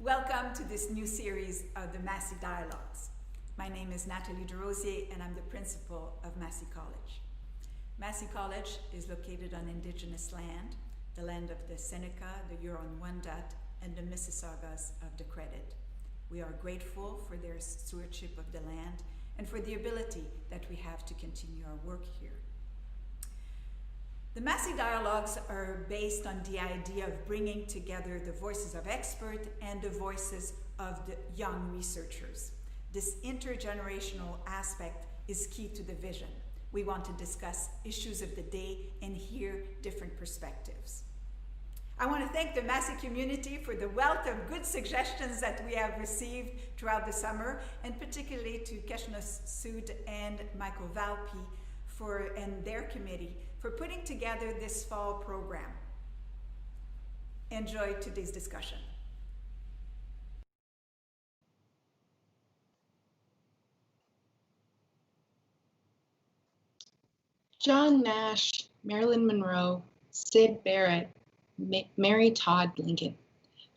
Welcome to this new series of the Massey Dialogues. My name is Nathalie DeRosier and I'm the principal of Massey College. Massey College is located on indigenous land, the land of the Seneca, the Huron-Wendat, and the Mississaugas of the Credit. We are grateful for their stewardship of the land and for the ability that we have to continue our work here. The Massey Dialogues are based on the idea of bringing together the voices of experts and the voices of the young researchers. This intergenerational aspect is key to the vision. We want to discuss issues of the day and hear different perspectives. I want to thank the Massey community for the wealth of good suggestions that we have received throughout the summer, and particularly to Keshna Sood and Michael Valpy and their committee for putting together this fall program. Enjoy today's discussion. John Nash, Marilyn Monroe, Sid Barrett, Mary Todd Lincoln,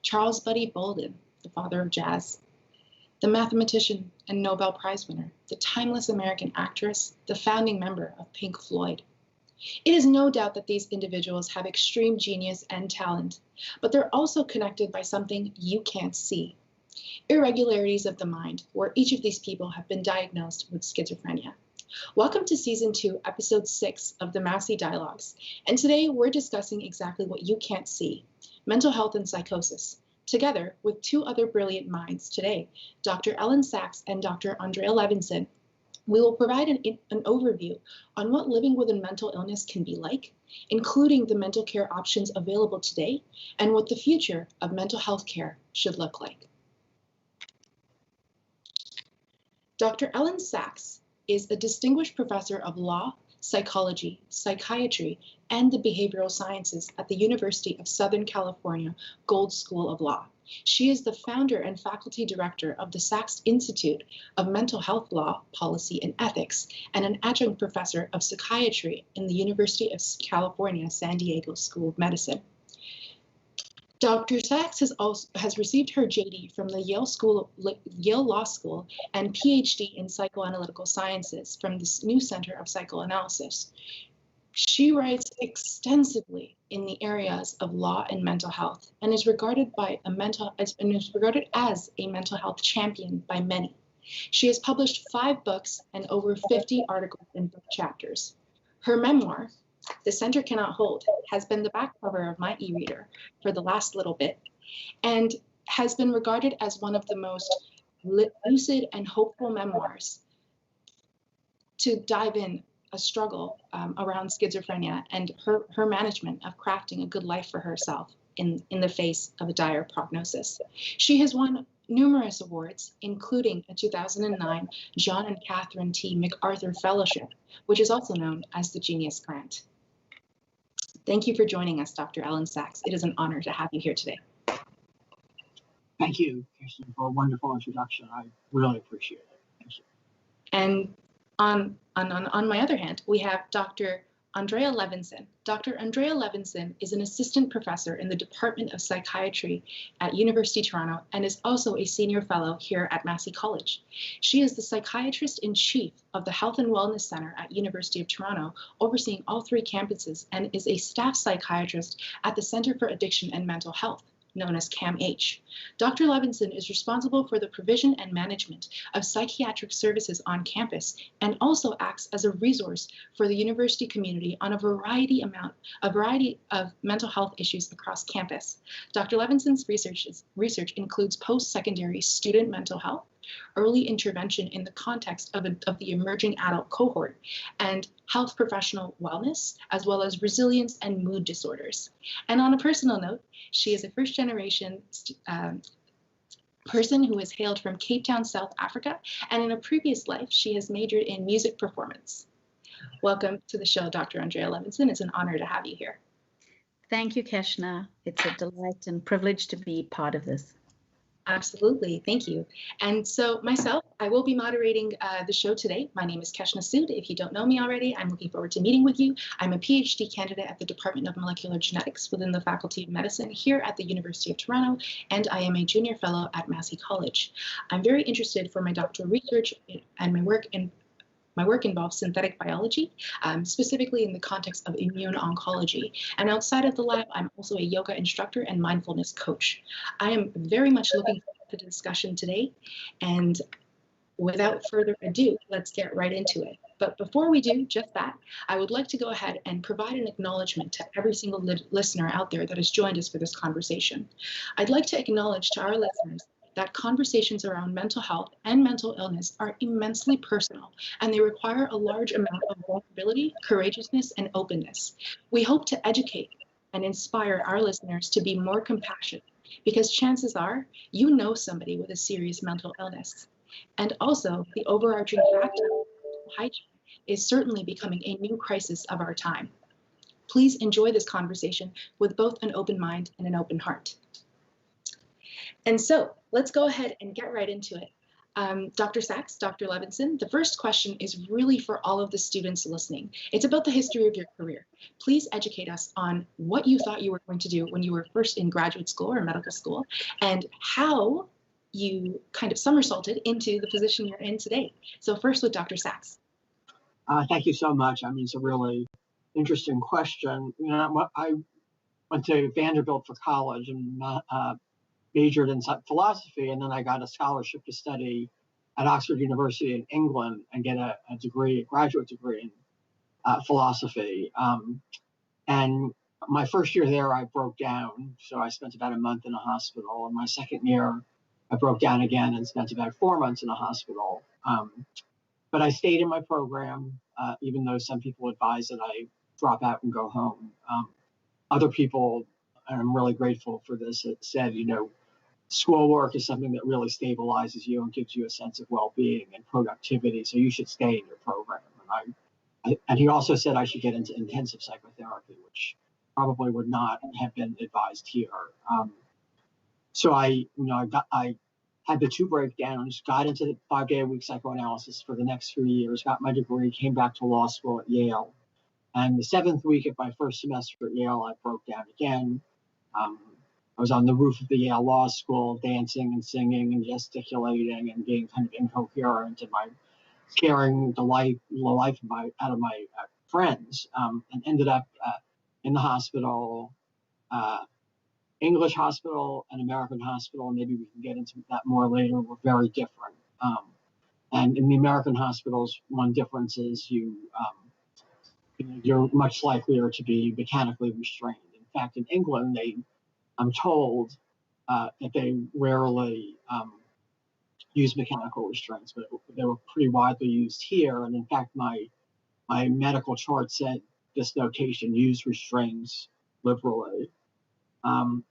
Charles Buddy Bolden, the father of jazz, the mathematician and Nobel Prize winner, the timeless American actress, the founding member of Pink Floyd. It is no doubt that these individuals have extreme genius and talent, but they're also connected by something you can't see. Irregularities of the mind, where each of these people have been diagnosed with schizophrenia. Welcome to Season 2, Episode 6 of the Massey Dialogues, and today we're discussing exactly what you can't see, mental health and psychosis, together with two other brilliant minds today, Dr. Elyn Saks and Dr. Andrea Levinson. We will provide an overview on what living with a mental illness can be like, including the mental care options available today, and what the future of mental health care should look like. Dr. Elyn Saks is a distinguished professor of law, psychology, psychiatry, and the behavioral sciences at the University of Southern California Gould School of Law. She is the founder and faculty director of the Sax Institute of Mental Health Law, Policy, and Ethics, and an adjunct professor of psychiatry in the University of California, San Diego School of Medicine. Dr. Saks has received her J.D. from the Yale Law School and Ph.D. in psychoanalytical sciences from the New Center of Psychoanalysis. She writes extensively in the areas of law and mental health and is regarded as a mental health champion by many. She has published 5 books and over 50 articles and book chapters. Her memoir, The Center Cannot Hold, has been the back cover of my e-reader for the last little bit and has been regarded as one of the most lucid and hopeful memoirs to dive in a struggle around schizophrenia and her management of crafting a good life for herself in the face of a dire prognosis. She has won numerous awards, including a 2009 John and Catherine T. MacArthur Fellowship, which is also known as the Genius Grant. Thank you for joining us, Dr. Elyn Saks. It is an honor to have you here today. Thank you, Kirsten, for a wonderful introduction. I really appreciate it. Thank you. And on my other hand, we have Dr. Andrea Levinson. Dr. Andrea Levinson is an assistant professor in the Department of Psychiatry at University of Toronto and is also a senior fellow here at Massey College. She is the Psychiatrist-in-Chief of the Health and Wellness Center at University of Toronto, overseeing all 3 campuses, and is a staff psychiatrist at the Center for Addiction and Mental Health, known as CAMH. Dr. Levinson is responsible for the provision and management of psychiatric services on campus and also acts as a resource for the university community on a variety of mental health issues across campus. Dr. Levinson's research includes post-secondary student mental health, early intervention in the context of the emerging adult cohort, and health professional wellness, as well as resilience and mood disorders. And on a personal note, she is a first-generation person who has hailed from Cape Town, South Africa, and in a previous life, she has majored in music performance. Welcome to the show, Dr. Andrea Levinson. It's an honor to have you here. Thank you, Keshna. It's a delight and privilege to be part of this. Absolutely. Thank you. And so myself, I will be moderating the show today. My name is Keshna Sood. If you don't know me already, I'm looking forward to meeting with you. I'm a PhD candidate at the Department of Molecular Genetics within the Faculty of Medicine here at the University of Toronto, and I am a junior fellow at Massey College. I'm very interested for my doctoral research and my work involves synthetic biology, specifically in the context of immune oncology. And outside of the lab, I'm also a yoga instructor and mindfulness coach. I am very much looking forward to the discussion today. And without further ado, let's get right into it. But before we do just that, I would like to go ahead and provide an acknowledgement to every single listener out there that has joined us for this conversation. I'd like to acknowledge to our listeners that conversations around mental health and mental illness are immensely personal, and they require a large amount of vulnerability, courageousness, and openness. We hope to educate and inspire our listeners to be more compassionate, because chances are you know somebody with a serious mental illness. And also, the overarching fact of hygiene is certainly becoming a new crisis of our time. Please enjoy this conversation with both an open mind and an open heart. And so let's go ahead and get right into it. Dr. Saks, Dr. Levinson, the first question is really for all of the students listening. It's about the history of your career. Please educate us on what you thought you were going to do when you were first in graduate school or medical school, and how you kind of somersaulted into the position you're in today. So first with Dr. Saks. Thank you so much. I mean, it's a really interesting question. You know, I went to Vanderbilt for college and majored in philosophy, and then I got a scholarship to study at Oxford University in England and get a graduate degree in philosophy. And my first year there, I broke down. So I spent about a month in a hospital. And my second year, I broke down again and spent about 4 months in a hospital. But I stayed in my program, even though some people advise that I drop out and go home. Other people, and I'm really grateful for this, it said, you know, schoolwork is something that really stabilizes you and gives you a sense of well-being and productivity. So you should stay in your program. And he also said I should get into intensive psychotherapy, which probably would not have been advised here. So I had the 2 breakdowns, got into the 5-day-a-week psychoanalysis for the next 3 years, got my degree, came back to law school at Yale. And the 7th week of my first semester at Yale, I broke down again. I was on the roof of the Yale Law School, dancing and singing and gesticulating and being kind of incoherent, and scaring the life out of my friends, and ended up in the hospital, English hospital and American hospital, and maybe we can get into that more later, were very different. And in the American hospitals, one difference is you're much likelier to be mechanically restrained. In fact, in England, I'm told that they rarely use mechanical restraints, but they were pretty widely used here. And in fact, my medical chart said this notation: use restraints liberally.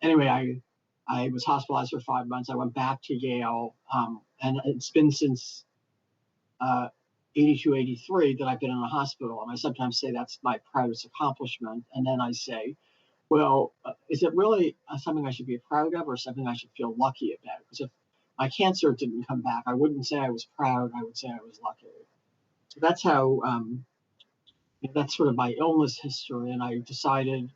Anyway, I was hospitalized for 5 months. I went back to Yale, and it's been since 82, 83 that I've been in a hospital. And I sometimes say that's my proudest accomplishment. And then I say, well, is it really something I should be proud of or something I should feel lucky about? Because if my cancer didn't come back, I wouldn't say I was proud. I would say I was lucky. So that's how, that's sort of my illness history. And I decided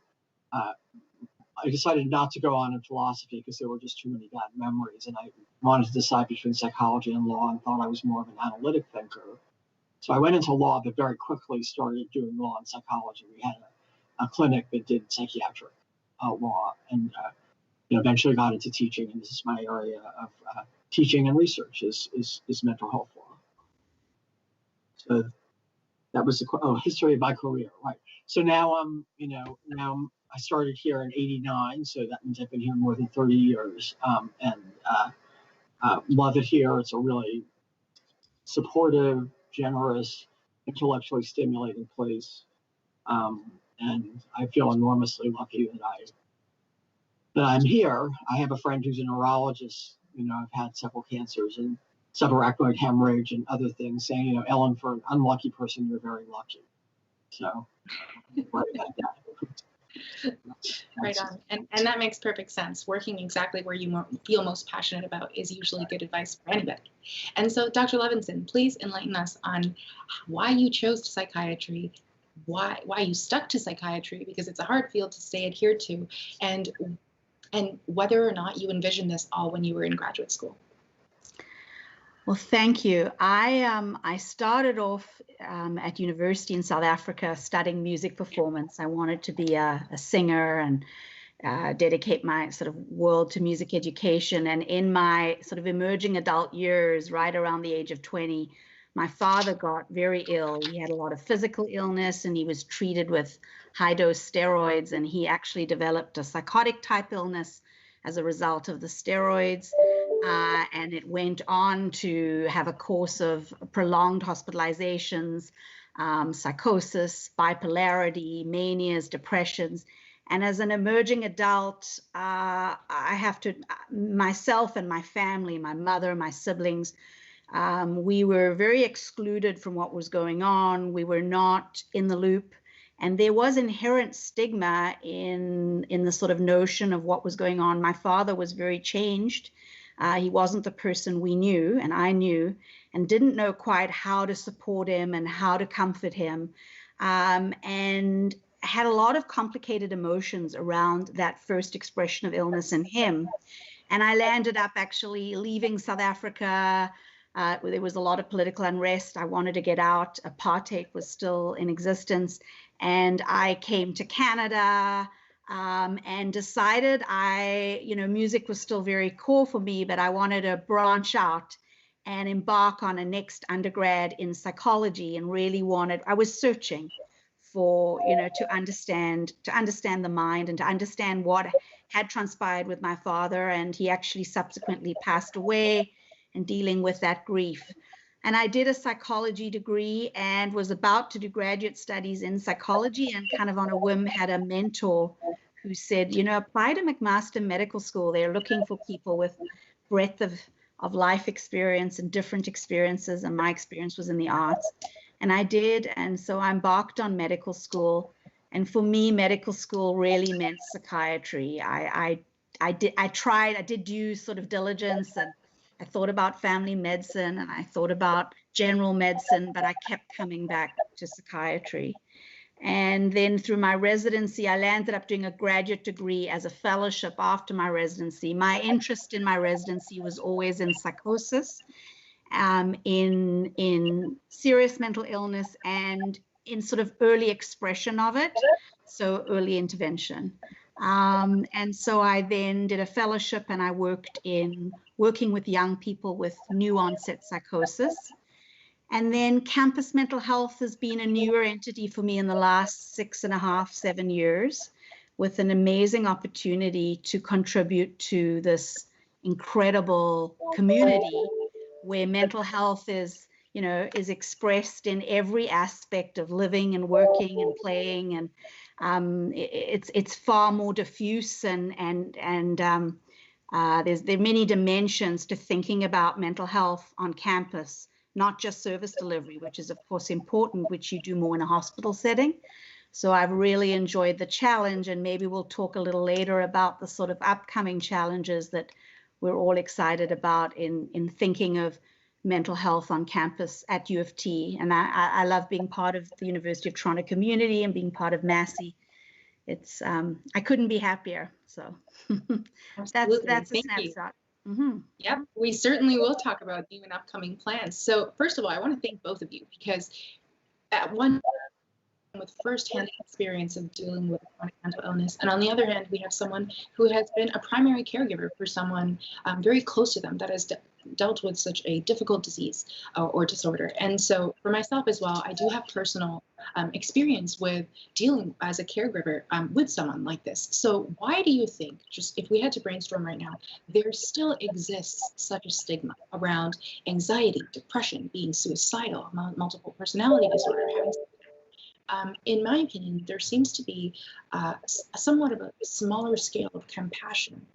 not to go on in philosophy because there were just too many bad memories. And I wanted to decide between psychology and law and thought I was more of an analytic thinker. So I went into law, but very quickly started doing law and psychology. We had a clinic that did psychiatric law, and eventually got into teaching. And this is my area of teaching and research is mental health law. So that was the history of my career, right? So now I started here in '89, so that means I've been here more than 30 years, and love it here. It's a really supportive, generous, intellectually stimulating place. And I feel enormously lucky that I'm here. I have a friend who's a neurologist. I've had several cancers and subarachnoid hemorrhage and other things, saying, Ellen, for an unlucky person, you're very lucky. So, right about that. Right on. And that makes perfect sense. Working exactly where you feel most passionate about is usually good advice for anybody. And so, Dr. Levinson, please enlighten us on why you chose psychiatry, why you stuck to psychiatry, because it's a hard field to stay adhered to, and whether or not you envisioned this all when you were in graduate school. Well, thank you. I started off at university in South Africa studying music performance. I wanted to be a singer and dedicate my sort of world to music education. And in my sort of emerging adult years, right around the age of 20, my father got very ill. He had a lot of physical illness and he was treated with high-dose steroids, and he actually developed a psychotic type illness as a result of the steroids. And it went on to have a course of prolonged hospitalizations, psychosis, bipolarity, manias, depressions. And as an emerging adult, I have to, myself and my family, my mother, my siblings, we were very excluded from what was going on. We were not in the loop. And there was inherent stigma in the sort of notion of what was going on. My father was very changed. He wasn't the person we knew, and I knew, and didn't know quite how to support him and how to comfort him, and had a lot of complicated emotions around that first expression of illness in him. And I landed up actually leaving South Africa. There was a lot of political unrest. I wanted to get out. Apartheid was still in existence. And I came to Canada. And decided music was still very core for me, but I wanted to branch out and embark on a next undergrad in psychology, and really I was searching for, to understand the mind and to understand what had transpired with my father. And he actually subsequently passed away, and dealing with that grief. And I did a psychology degree and was about to do graduate studies in psychology, and kind of on a whim had a mentor who said, apply to McMaster Medical School. They're looking for people with breadth of life experience and different experiences. And my experience was in the arts. And I did. And so I embarked on medical school. And for me, medical school really meant psychiatry. I did due sort of diligence, and I thought about family medicine and I thought about general medicine, but I kept coming back to psychiatry. And then through my residency, I landed up doing a graduate degree as a fellowship after my residency. My interest in my residency was always in psychosis, in serious mental illness, and in sort of early expression of it, so early intervention. And so I then did a fellowship, and I working with young people with new onset psychosis. And then campus mental health has been a newer entity for me in the last 6.5, 7 years, with an amazing opportunity to contribute to this incredible community where mental health is expressed in every aspect of living and working and playing. And it's far more diffuse, and there are many dimensions to thinking about mental health on campus, not just service delivery, which is of course important, which you do more in a hospital setting. So I've really enjoyed the challenge, and maybe we'll talk a little later about the sort of upcoming challenges that we're all excited about in thinking of mental health on campus at U of T. And I love being part of the University of Toronto community and being part of Massey. It's I couldn't be happier. So that's a snapshot. Mm-hmm. Yep, we certainly will talk about new and upcoming plans. So first of all, I want to thank both of you, because at one with firsthand experience of dealing with chronic mental illness, and on the other hand, we have someone who has been a primary caregiver for someone very close to them that has dealt with such a difficult disease or disorder. And so for myself as well, I do have personal experience with dealing as a caregiver with someone like this. So why do you think, just if we had to brainstorm right now, there still exists such a stigma around anxiety, depression, being suicidal, multiple personality disorder, having in my opinion, there seems to be somewhat of a smaller scale of compassion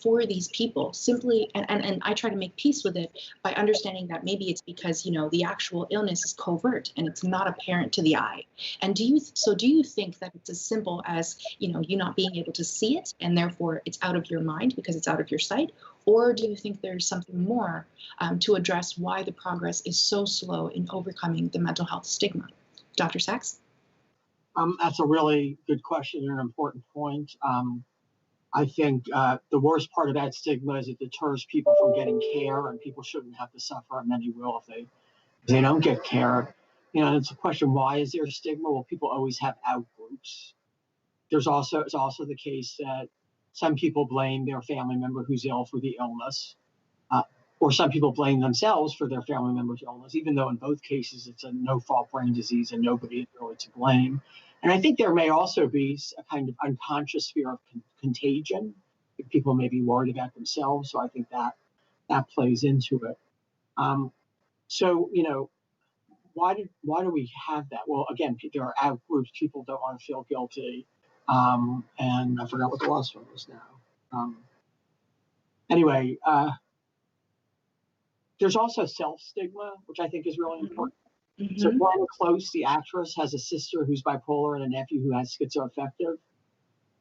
for these people simply, and I try to make peace with it by understanding that maybe it's because, you know, the actual illness is covert and it's not apparent to the eye. And do you think that it's as simple as, you know, you not being able to see it and therefore it's out of your mind because it's out of your sight? Or do you think there's something more to address why the progress is so slow in overcoming the mental health stigma? Dr. Saks? That's a really good question and an important point. I think the worst part of that stigma is it deters people from getting care, and people shouldn't have to suffer, and many will if they don't get care. You know, it's a question, why is there stigma? Well, people always have out groups. It's also the case that some people blame their family member who's ill for the illness, or some people blame themselves for their family member's illness, even though in both cases it's a no-fault brain disease and nobody is really to blame. And I think there may also be a kind of unconscious fear of contagion. People may be worried about themselves, so I think that plays into it. So, you know, why do we have that? Well, again, there are out groups. People don't want to feel guilty. And I forgot what the last one was now. Anyway, there's also self-stigma, which I think is really important. Mm-hmm. So Glenn Close, the actress, has a sister who's bipolar and a nephew who has schizoaffective.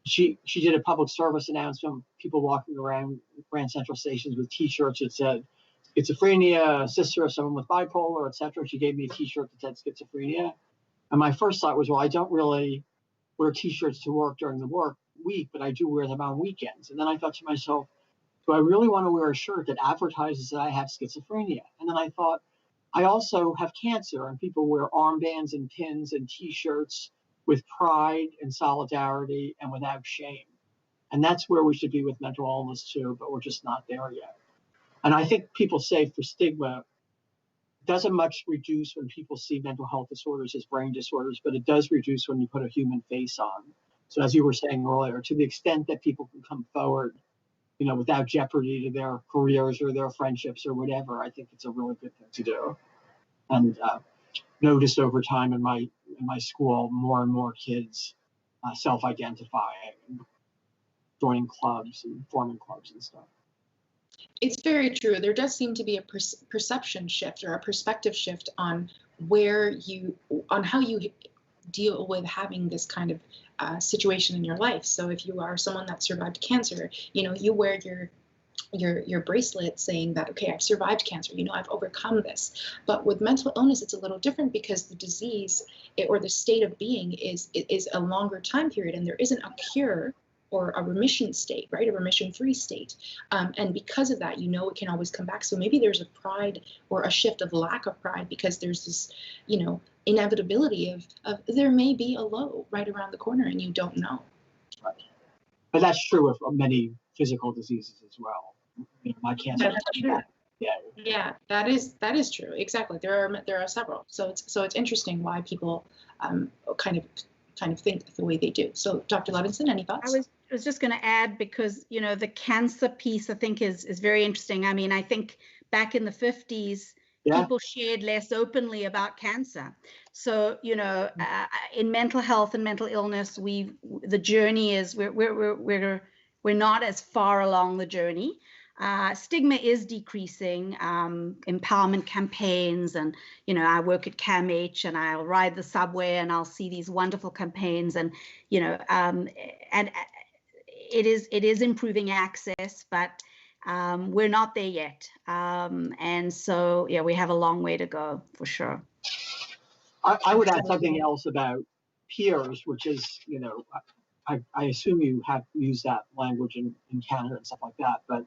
She did a public service announcement, people walking around Grand Central stations with T-shirts that said schizophrenia, sister of someone with bipolar, etc. She gave me a T-shirt that said schizophrenia. And my first thought was, well, I don't really wear T-shirts to work during the work week, but I do wear them on weekends. And then I thought to myself, do I really want to wear a shirt that advertises that I have schizophrenia? And then I thought, I also have cancer, and people wear armbands and pins and T-shirts with pride and solidarity and without shame. And that's where we should be with mental illness too, but we're just not there yet. And I think people say for stigma, doesn't much reduce when people see mental health disorders as brain disorders, but it does reduce when you put a human face on. So as you were saying earlier, to the extent that people can come forward, you know, without jeopardy to their careers or their friendships or whatever, I think it's a really good thing to do. And noticed over time in my school, more and more kids self-identifying, and joining clubs and forming clubs and stuff. It's very true. There does seem to be a perception shift or a perspective shift on how you deal with having this kind of situation in your life. So if you are someone that survived cancer, you know, you wear your bracelet saying that, okay, I've survived cancer, you know, I've overcome this. But with mental illness, it's a little different because the disease or the state of being is a longer time period, and there isn't a cure or a remission state, right? A remission-free state. And because of that, you know, it can always come back. So maybe there's a pride or a shift of lack of pride because there's this, you know, inevitability of there may be a low right around the corner and you don't know. Right. But that's true of many physical diseases as well. You know, my cancer. That's true. Yeah, that is true. Exactly. There are several. So it's interesting why people kind of think the way they do. So Dr. Levinson, any thoughts? I was just going to add, because, you know, the cancer piece I think is very interesting. I mean, I think back in the 50s, people shared less openly about cancer. So, you know, in mental health and mental illness, the journey is we're not as far along the journey. Stigma is decreasing, empowerment campaigns, and, you know, I work at CAMH and I'll ride the subway and I'll see these wonderful campaigns, and, you know, and it is improving access, but we're not there yet. And so, yeah, we have a long way to go for sure. I would add something else about peers, which is, you know, I assume you have used that language in Canada and stuff like that, but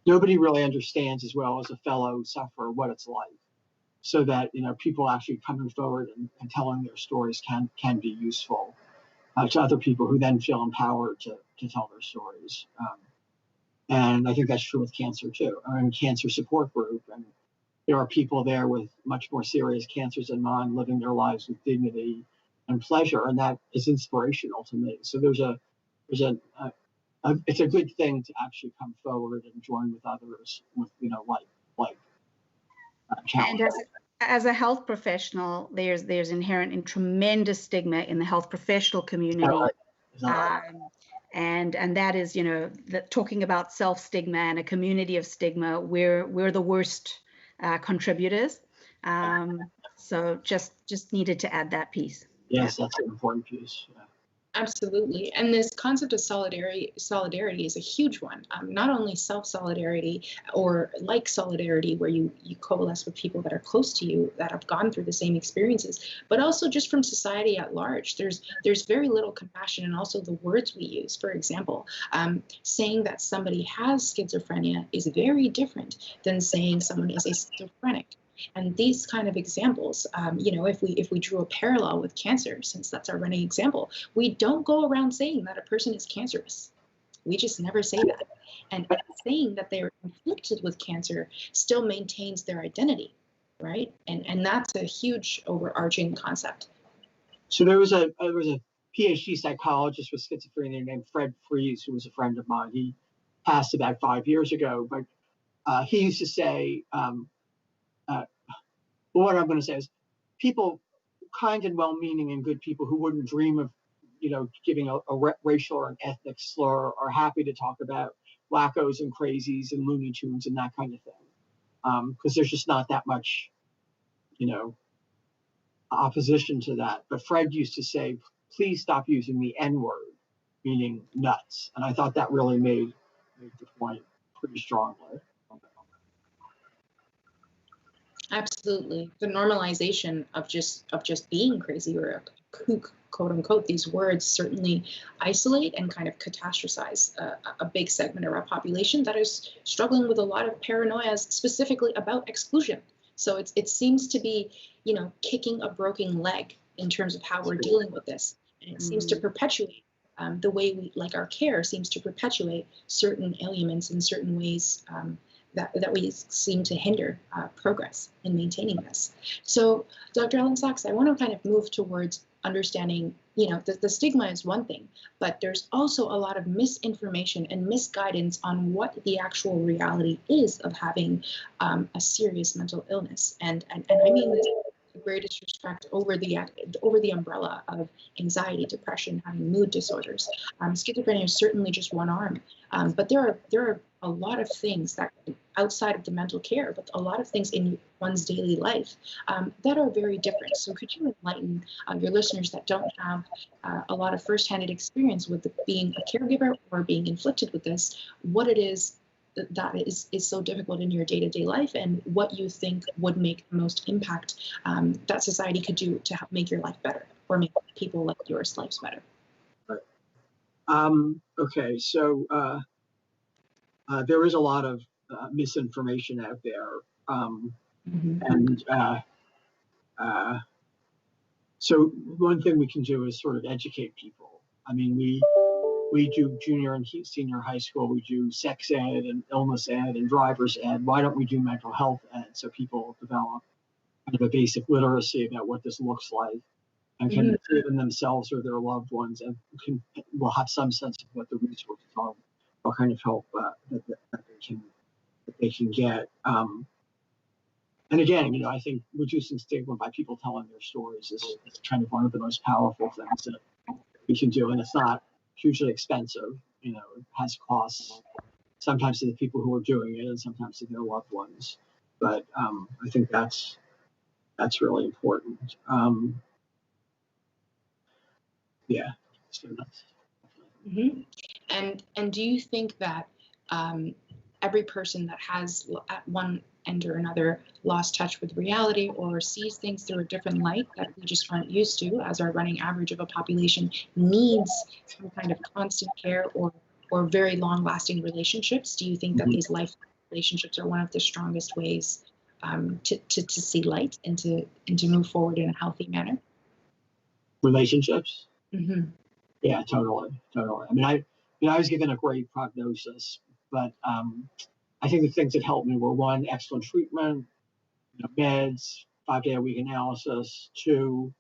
nobody really understands as well as a fellow sufferer what it's like. So that, you know, people actually coming forward and telling their stories can be useful to other people who then feel empowered to tell their stories. And I think that's true with cancer too. I'm in a cancer support group, and there are people there with much more serious cancers than mine, living their lives with dignity and pleasure, and that is inspirational to me. So it's a good thing to actually come forward and join with others with, you know, like challenges. And as a health professional, there's inherent and tremendous stigma in the health professional community. And that is, talking about self-stigma and a community of stigma, we're the worst contributors. So just needed to add that piece. Yes, that's an important piece. Yeah. Absolutely. And this concept of solidarity is a huge one. Not only self-solidarity or like solidarity, where you coalesce with people that are close to you that have gone through the same experiences, but also just from society at large. There's very little compassion, and also the words we use. For example, saying that somebody has schizophrenia is very different than saying someone is a schizophrenic. And these kind of examples, if we drew a parallel with cancer, since that's our running example, we don't go around saying that a person is cancerous. We just never say that. And saying that they are inflicted with cancer still maintains their identity, right? And that's a huge overarching concept. So there was a Ph.D. psychologist with schizophrenia named Fred Fries, who was a friend of mine. He passed about 5 years ago, but he used to say, what I'm going to say is, people, kind and well-meaning and good people who wouldn't dream of, giving a racial or an ethnic slur, are happy to talk about wackos and crazies and Looney Tunes and that kind of thing, because there's just not that much, opposition to that. But Fred used to say, please stop using the N-word, meaning nuts. And I thought that really made the point pretty strongly. Absolutely. The normalization of just being crazy or a kook, quote unquote, these words certainly isolate and kind of catastrophize a big segment of our population that is struggling with a lot of paranoias, specifically about exclusion. So it seems to be, kicking a broken leg in terms of how we're dealing with this. And it seems to perpetuate the way we, like our care seems to perpetuate certain ailments in certain ways that we seem to hinder progress in maintaining this. So, Dr. Ellen Saks, I want to kind of move towards understanding, the stigma is one thing, but there's also a lot of misinformation and misguidance on what the actual reality is of having a serious mental illness. And I mean this with the greatest respect over the umbrella of anxiety, depression, having mood disorders. Schizophrenia is certainly just one arm, but there are a lot of things that outside of the mental care, but a lot of things in one's daily life that are very different. So could you enlighten your listeners that don't have a lot of firsthand experience with being a caregiver or being inflicted with this, what it is that is so difficult in your day-to-day life, and what you think would make the most impact that society could do to help make your life better, or make people like yours lives better? Right. Okay, so there is a lot of misinformation out there. And so one thing we can do is sort of educate people. I mean, we do junior and senior high school, we do sex ed and illness ed and driver's ed. Why don't we do mental health ed, so people develop kind of a basic literacy about what this looks like, and can even themselves or their loved ones, and will have some sense of what the resources are, what kind of help that they can get. And again, I think reducing stigma by people telling their stories is kind of one of the most powerful things that we can do. And it's not hugely expensive. It has costs, sometimes to the people who are doing it and sometimes to their loved ones. But I think that's really important. Yeah. So that's, And do you think that every person that has at one end or another lost touch with reality or sees things through a different light that we just aren't used to as our running average of a population needs some kind of constant care or very long lasting relationships? Do you think that these life relationships are one of the strongest ways to see light and to move forward in a healthy manner? Relationships? Yeah, totally. I mean, I was given a great prognosis, but I think the things that helped me were, one, excellent treatment, meds, 5-day-a-week analysis, 2,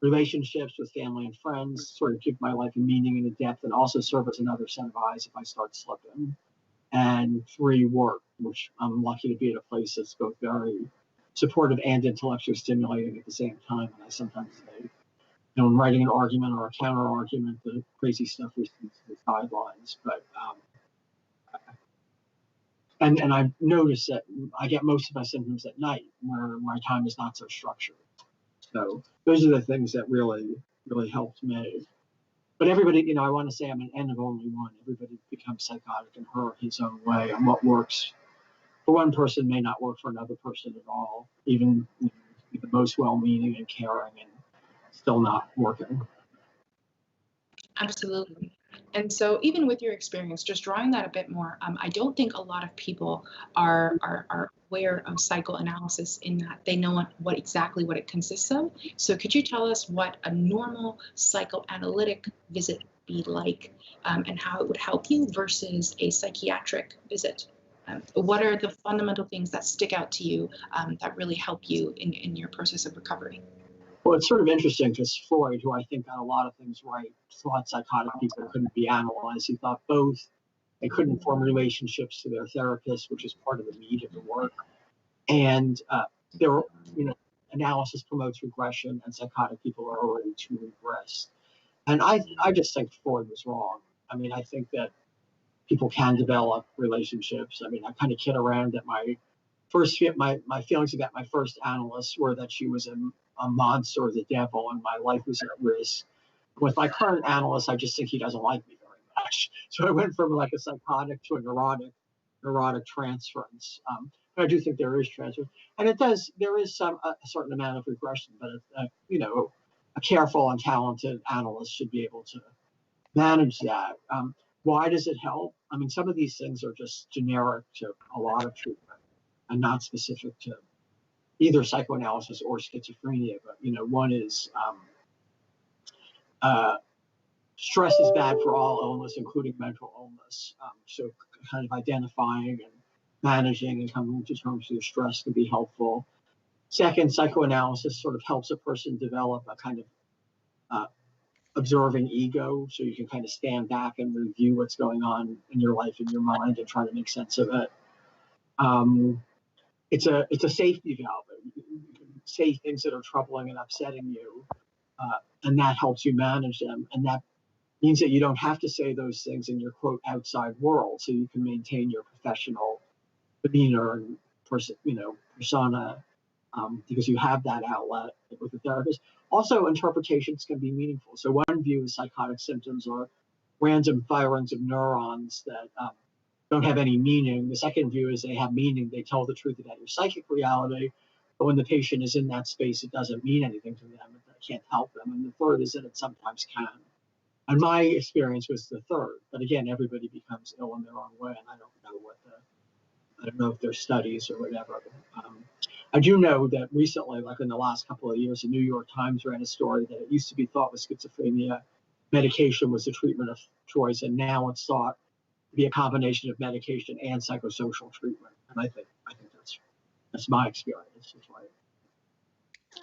relationships with family and friends, sort of give my life a meaning and a depth, and also serve as another set of eyes if I start slipping, and 3, work, which I'm lucky to be at a place that's both very supportive and intellectually stimulating at the same time. And I sometimes say, in writing an argument or a counter argument, the crazy stuff is the sidelines. But and I've noticed that I get most of my symptoms at night, where my time is not so structured. So those are the things that really helped me. But everybody, I want to say I'm an N of only one. Everybody becomes psychotic in her or his own way, and what works for one person may not work for another person at all, even the most well-meaning and caring, and still not working. Absolutely. And so even with your experience, just drawing that a bit more, I don't think a lot of people are aware of psychoanalysis in that they know exactly what it consists of. So could you tell us what a normal psychoanalytic visit would be like, and how it would help you versus a psychiatric visit? What are the fundamental things that stick out to you that really help you in your process of recovery? Well, it's sort of interesting because Freud, who I think got a lot of things right, thought psychotic people couldn't be analyzed. He thought both they couldn't form relationships to their therapist, which is part of the meat of the work, and analysis promotes regression, and psychotic people are already too regressed. And I just think Freud was wrong. I mean, I think that people can develop relationships. I mean, I kind of kid around that my feelings about my first analyst were that she was a monster or the devil and my life was at risk. With my current analyst, I just think he doesn't like me very much. So I went from like a psychotic to a neurotic transference. But I do think there is transference, and there is a certain amount of regression, but a careful and talented analyst should be able to manage that. Why does it help? I mean, some of these things are just generic to a lot of treatment and not specific to either psychoanalysis or schizophrenia. But one is stress is bad for all illness, including mental illness. So kind of identifying and managing and coming to terms with stress can be helpful. Second, psychoanalysis sort of helps a person develop a kind of observing ego, so you can kind of stand back and review what's going on in your life, in your mind, and try to make sense of it. It's a safety valve. You can say things that are troubling and upsetting you, and that helps you manage them. And that means that you don't have to say those things in your quote outside world, so you can maintain your professional demeanor and persona, because you have that outlet with the therapist. Also, interpretations can be meaningful. So one view is psychotic symptoms are random firings of neurons that don't have any meaning. The second view is they have meaning. They tell the truth about your psychic reality, but when the patient is in that space, it doesn't mean anything to them. It can't help them. And the third is that it sometimes can. And my experience was the third. But again, everybody becomes ill in their own way, and I don't know if there's studies or whatever. I do know that recently, like in the last couple of years, the New York Times ran a story that it used to be thought with schizophrenia, medication was the treatment of choice, and now it's thought to be a combination of medication and psychosocial treatment. And I think that's my experience. That's right.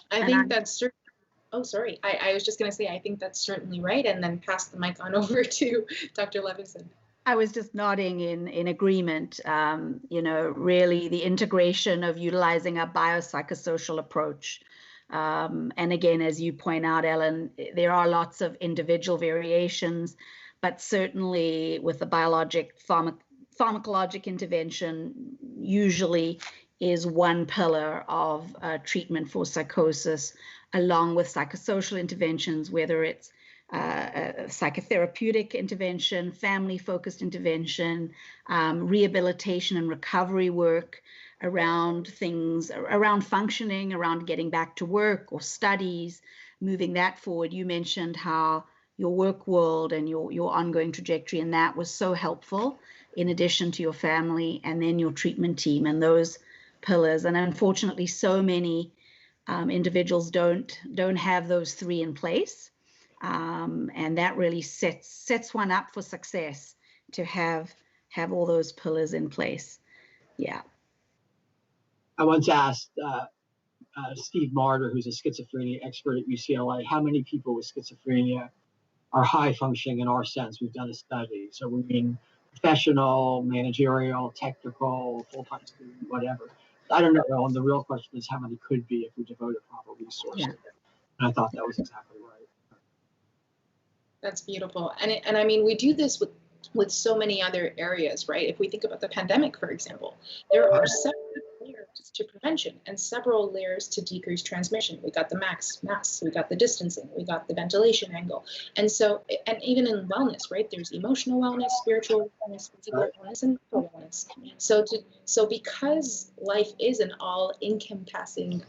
I think that's certainly. Oh, sorry. I was just going to say I think that's certainly right, and then pass the mic on over to Dr. Levinson. I was just nodding in agreement. Really the integration of utilizing a biopsychosocial approach. And again, as you point out, Ellen, there are lots of individual variations, but certainly with the pharmacologic intervention usually is one pillar of treatment for psychosis, along with psychosocial interventions, whether it's psychotherapeutic intervention, family-focused intervention, rehabilitation and recovery work around things, around functioning, around getting back to work or studies, moving that forward. You mentioned how your work world and your ongoing trajectory, and that was so helpful in addition to your family and then your treatment team and those pillars. And unfortunately, so many individuals don't have those three in place. And that really sets one up for success to have all those pillars in place. Yeah. I once asked Steve Martyr, who's a schizophrenia expert at UCLA, how many people with schizophrenia are high functioning in our sense. We've done a study. So we mean professional, managerial, technical, full-time student, whatever. I don't know, Ellen, the real question is how many could be if we devoted proper resources. Yeah. And I thought that was exactly right. That's beautiful. And I mean, we do this with so many other areas, right? If we think about the pandemic, for example, there are several layers to prevention and several layers to decrease transmission. We got the masks, we got the distancing, we got the ventilation angle. And so, and even in wellness, right? There's emotional wellness, spiritual wellness, physical wellness, and mental wellness. So because life is an all-encompassing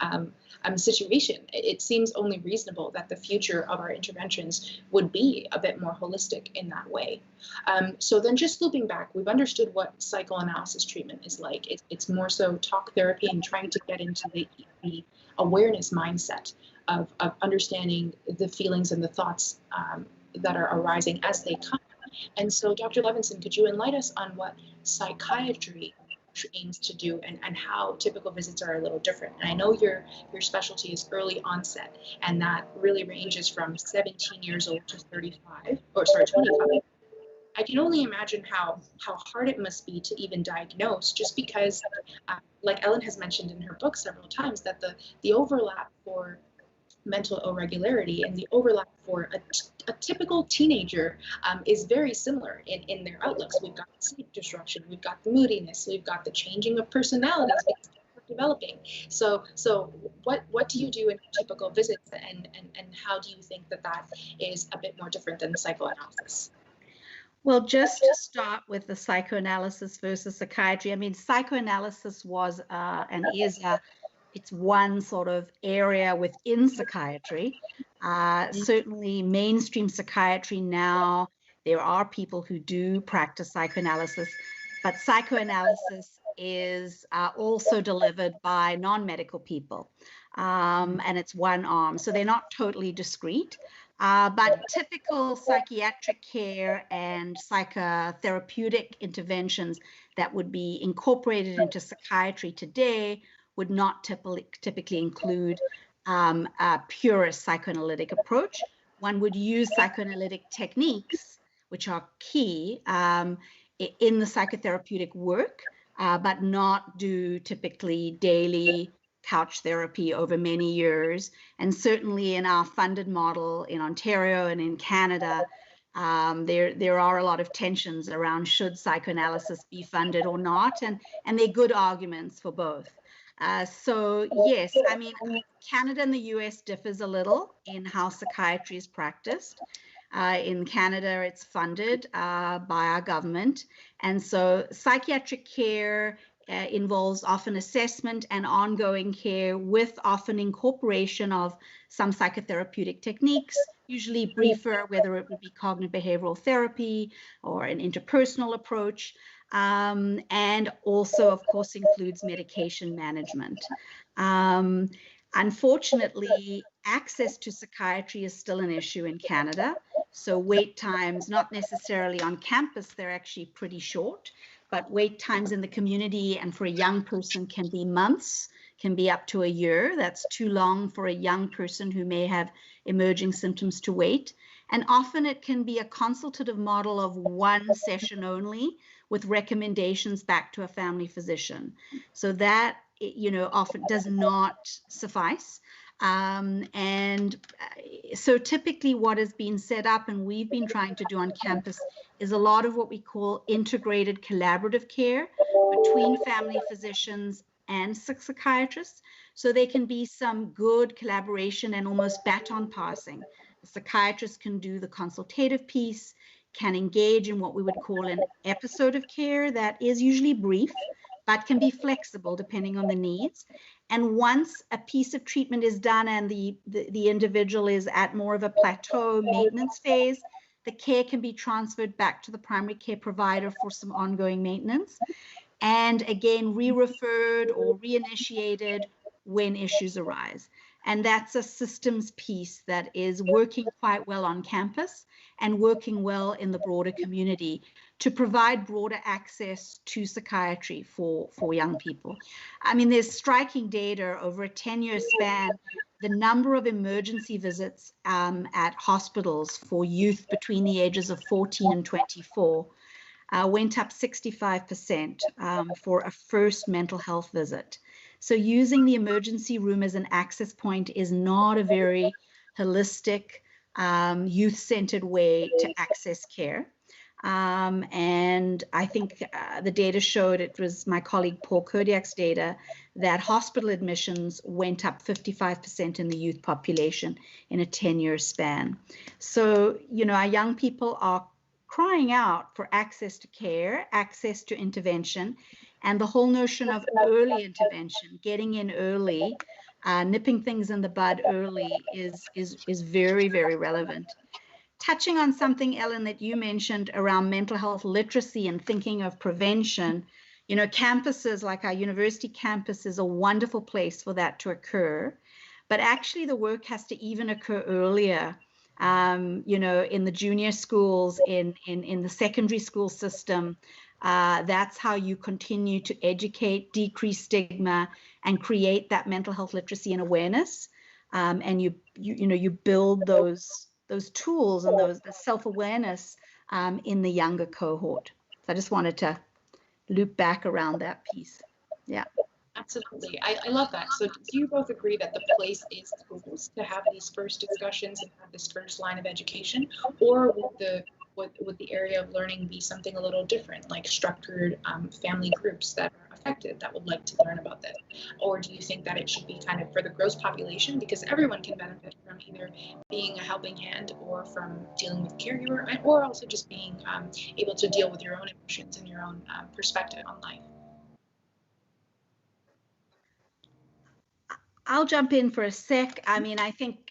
situation, it seems only reasonable that the future of our interventions would be a bit more holistic in that way. So then just looping back, we've understood what psychoanalysis treatment is like. It's more so talk therapy and trying to get into the awareness mindset of understanding the feelings and the thoughts that are arising as they come. And so Dr. Levinson, could you enlighten us on what psychiatry aims to do and how typical visits are a little different? And I know your specialty is early onset, and that really ranges from 17 years old to 25. I can only imagine how hard it must be to even diagnose, just because, like Ellen has mentioned in her book several times, that the overlap for mental irregularity and the overlap for a typical teenager is very similar in their outlooks. We've got sleep disruption, we've got the moodiness, we've got the changing of personalities because they're developing. So what do you do in typical visits, and how do you think that is a bit more different than psychoanalysis? Well, just to start with the psychoanalysis versus psychiatry, I mean, psychoanalysis was and is it's one sort of area within psychiatry. Certainly mainstream psychiatry now, there are people who do practice psychoanalysis, but psychoanalysis is also delivered by non-medical people, and it's one arm, so they're not totally discrete. But typical psychiatric care and psychotherapeutic interventions that would be incorporated into psychiatry today would not typically include a purist psychoanalytic approach. One would use psychoanalytic techniques, which are key in the psychotherapeutic work, but not do typically daily couch therapy over many years. And certainly in our funded model in Ontario and in Canada, there are a lot of tensions around should psychoanalysis be funded or not, and there are good arguments for both. So yes, I mean, Canada and the US differs a little in how psychiatry is practiced. In Canada, it's funded by our government. And so psychiatric care involves often assessment and ongoing care with often incorporation of some psychotherapeutic techniques, usually briefer, whether it would be cognitive behavioral therapy or an interpersonal approach, and also, of course, includes medication management. Unfortunately, access to psychiatry is still an issue in Canada. So wait times, not necessarily on campus, they're actually pretty short, but wait times in the community and for a young person can be months, can be up to a year. That's too long for a young person who may have emerging symptoms to wait. And often it can be a consultative model of one session only with recommendations back to a family physician. So that, often does not suffice. So typically what has been set up and we've been trying to do on campus is a lot of what we call integrated collaborative care between family physicians and psychiatrists. So there can be some good collaboration and almost baton passing. The psychiatrist can do the consultative piece, can engage in what we would call an episode of care that is usually brief, but can be flexible depending on the needs. And once a piece of treatment is done and the individual is at more of a plateau maintenance phase, the care can be transferred back to the primary care provider for some ongoing maintenance. And again, re-referred or reinitiated when issues arise. And that's a systems piece that is working quite well on campus and working well in the broader community to provide broader access to psychiatry for young people. I mean, there's striking data over a 10-year span. The number of emergency visits at hospitals for youth between the ages of 14 and 24 went up 65% for a first mental health visit. So using the emergency room as an access point is not a very holistic, youth-centered way to access care. And I think the data showed, it was my colleague Paul Kodiak's data, that hospital admissions went up 55% in the youth population in a 10-year span. So, our young people are crying out for access to care, access to intervention, and the whole notion of early intervention, getting in early, nipping things in the bud early is very, very relevant. Touching on something, Ellen, that you mentioned around mental health literacy and thinking of prevention, campuses like our university campus is a wonderful place for that to occur. But actually the work has to even occur earlier, in the junior schools, in the secondary school system. That's how you continue to educate, decrease stigma, and create that mental health literacy and awareness. And you build those tools and those self-awareness in the younger cohort. So I just wanted to loop back around that piece. Yeah. Absolutely. I love that. So do you both agree that the place is schools to have these first discussions and have this first line of education? Or would the area of learning be something a little different, like structured family groups that are affected that would like to learn about this? Or do you think that it should be kind of for the gross population, because everyone can benefit from either being a helping hand or from dealing with a caregiver, or also just being able to deal with your own emotions and your own perspective on life? I'll jump in for a sec. I mean, I think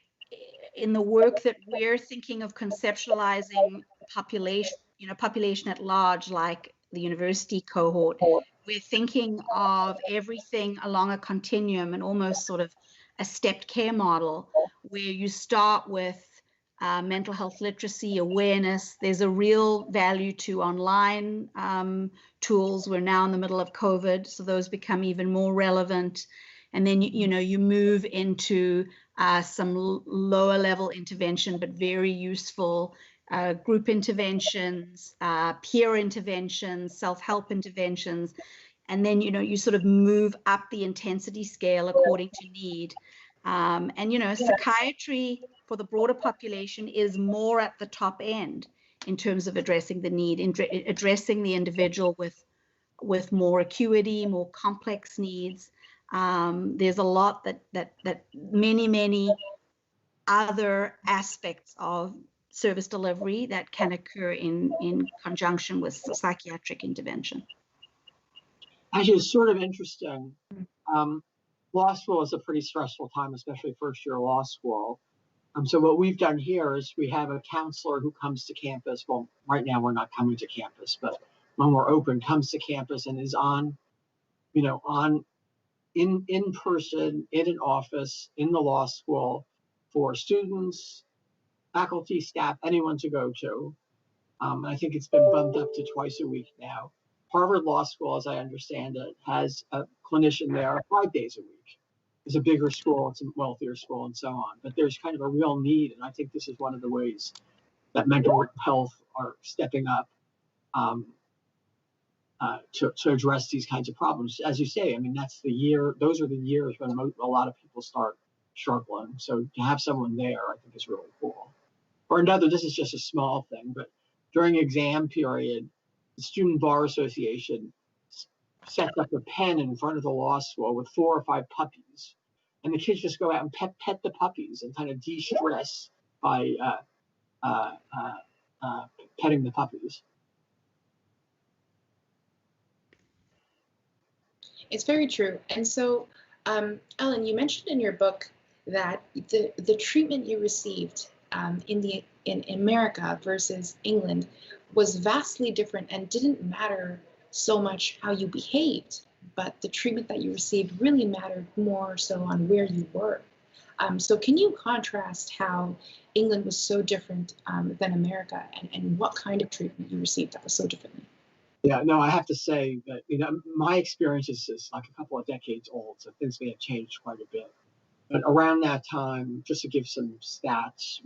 in the work that we're thinking of conceptualizing population at large, like the university cohort, we're thinking of everything along a continuum and almost sort of a stepped care model where you start with mental health literacy, awareness. There's a real value to online tools. We're now in the middle of COVID, so those become even more relevant. And then, you move into some lower level intervention, but very useful group interventions, peer interventions, self-help interventions. And then, you sort of move up the intensity scale according to need. Psychiatry for the broader population is more at the top end in terms of addressing the need, addressing the individual with more acuity, more complex needs. There's a lot that many other aspects of service delivery that can occur in conjunction with psychiatric intervention. Actually, it's sort of interesting. Law school is a pretty stressful time, especially first year law school. So what we've done here is we have a counselor who comes to campus. Well, right now we're not coming to campus, but when we're open, comes to campus and is on in person, in an office, in the law school for students, faculty, staff, anyone to go to. I think it's been bumped up to twice a week now. Harvard Law School, as I understand it, has a clinician there 5 days a week. It's a bigger school, it's a wealthier school, and so on. But there's kind of a real need, and I think this is one of the ways that mental health are stepping up to address these kinds of problems. As you say, I mean, those are the years when a lot of people start struggling. So to have someone there, I think is really cool. Or another, this is just a small thing, but during exam period, the Student Bar Association sets up a pen in front of the law school with 4 or 5 puppies. And the kids just go out and pet the puppies and kind of de-stress by petting the puppies. It's very true. And so, Ellen, you mentioned in your book that the treatment you received in America versus England was vastly different and didn't matter so much how you behaved, but the treatment that you received really mattered more so on where you were. So can you contrast how England was so different than America, and what kind of treatment you received that was so differently? Yeah, no, I have to say that my experience is like a couple of decades old, so things may have changed quite a bit. But around that time, just to give some stats,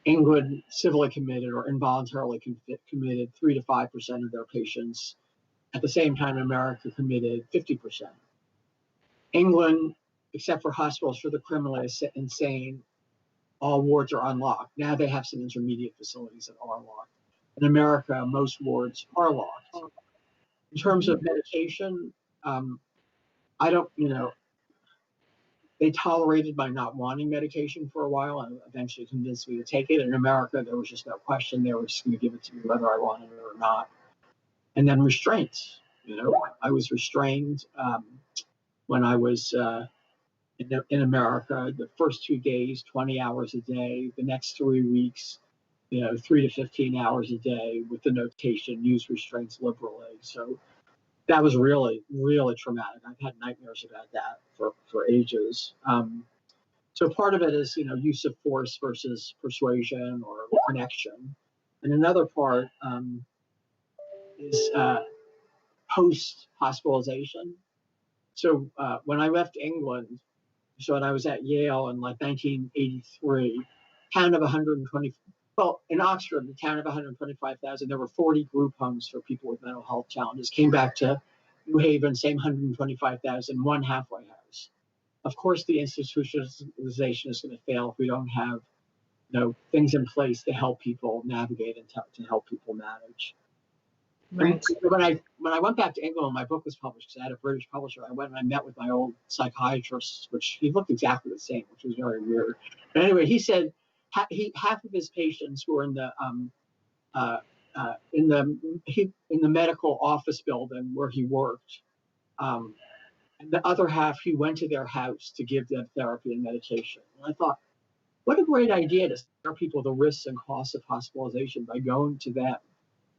England civilly committed or involuntarily committed 3 to 5% of their patients. At the same time, America committed 50%. England, except for hospitals for the criminally insane, all wards are unlocked. Now they have some intermediate facilities that are locked. In America, most wards are locked. In terms of medication, I don't, they tolerated my not wanting medication for a while and eventually convinced me to take it. In America, there was just no question. They were just going to give it to me whether I wanted it or not. And then restraints. I was restrained when I was in America. The first 2 days, 20 hours a day. The next 3 weeks, 3 to 15 hours a day with the notation, use restraints liberally. So that was really, really traumatic. I've had nightmares about that for ages. So part of it is, use of force versus persuasion or connection. And another part is post-hospitalization. So when I left England, so when I was at Yale in like 1983, town of 120, well, in Oxford, the town of 125,000, there were 40 group homes for people with mental health challenges. Came back to New Haven, same 125,000, one halfway house. Of course, the institutionalization is going to fail if we don't have, things in place to help people navigate and to help people manage. Right. And when I went back to England, my book was published because I had a British publisher. I went and I met with my old psychiatrist, which he looked exactly the same, which was very weird. But anyway, he said half of his patients who were in the medical office building where he worked. And the other half, he went to their house to give them therapy and medication. And I thought, what a great idea to spare people the risks and costs of hospitalization by going to them.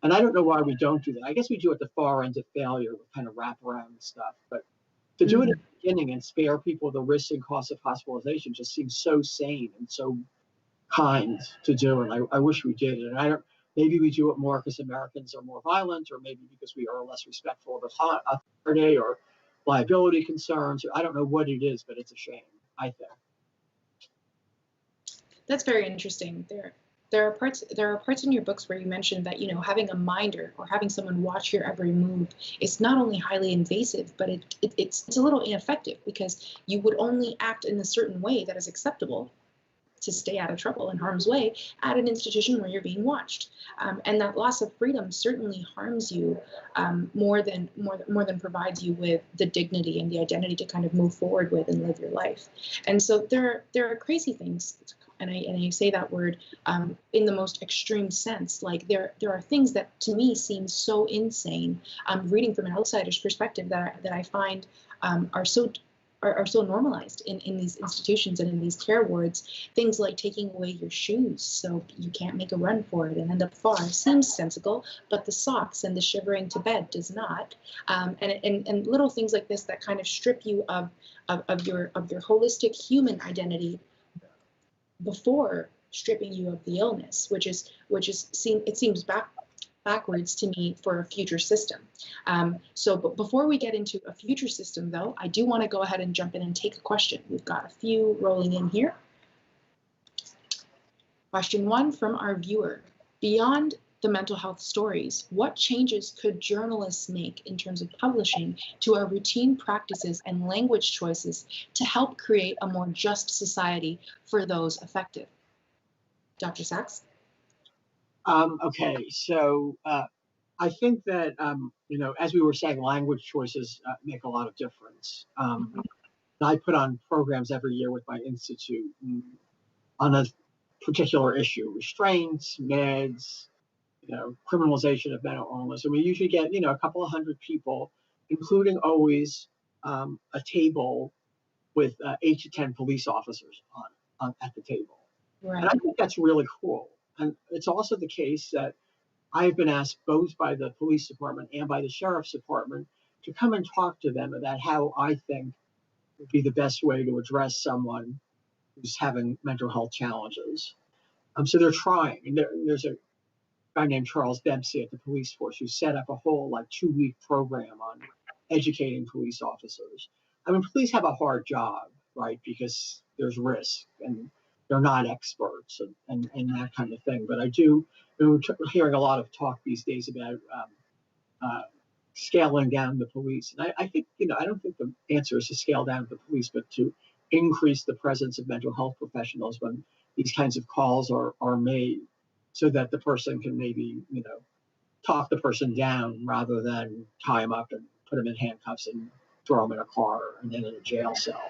And I don't know why we don't do that. I guess we do at the far end of failure with kind of wraparound stuff. But to do it at the beginning and spare people the risks and costs of hospitalization just seems so sane and so kind to do. And I wish we did. And maybe we do it more because Americans are more violent, or maybe because we are less respectful of authority or liability concerns. I don't know what it is, but it's a shame, I think. That's very interesting. There are parts in your books where you mentioned that, having a minder or having someone watch your every move is not only highly invasive, but it's a little ineffective, because you would only act in a certain way that is acceptable to stay out of trouble and harm's way at an institution where you're being watched. And that loss of freedom certainly harms you more than provides you with the dignity and the identity to kind of move forward with and live your life. And so there are crazy things, and I say that word in the most extreme sense. Like there are things that to me seem so insane, reading from an outsider's perspective, that I find are so normalized in these institutions and in these care wards. Things like taking away your shoes so you can't make a run for it and end up far seems sensible, but the socks and the shivering to bed does not. And little things like this that kind of strip you of your holistic human identity before stripping you of the illness, which seems backwards to me for a future system. But before we get into a future system, though, I do want to go ahead and jump in and take a question. We've got a few rolling in here. Question 1 from our viewer: beyond the mental health stories, what changes could journalists make in terms of publishing to our routine practices and language choices to help create a more just society for those affected? Dr. Saks? Okay, so I think that, as we were saying, language choices make a lot of difference. I put on programs every year with my institute on a particular issue: restraints, meds, criminalization of mental illness. And we usually get, a couple of hundred people, including always a table with 8 to 10 police officers at the table. Right. And I think that's really cool. And it's also the case that I've been asked both by the police department and by the sheriff's department to come and talk to them about how I think would be the best way to address someone who's having mental health challenges. So they're trying. And there's a guy named Charles Dempsey at the police force who set up a whole 2-week program on educating police officers. I mean, police have a hard job, right? Because there's risk and they're not experts and that kind of thing. But I do, we're hearing a lot of talk these days about scaling down the police. And I think, I don't think the answer is to scale down the police, but to increase the presence of mental health professionals when these kinds of calls are made, so that the person can maybe, talk the person down rather than tie them up and put them in handcuffs and throw them in a car and then in a jail cell.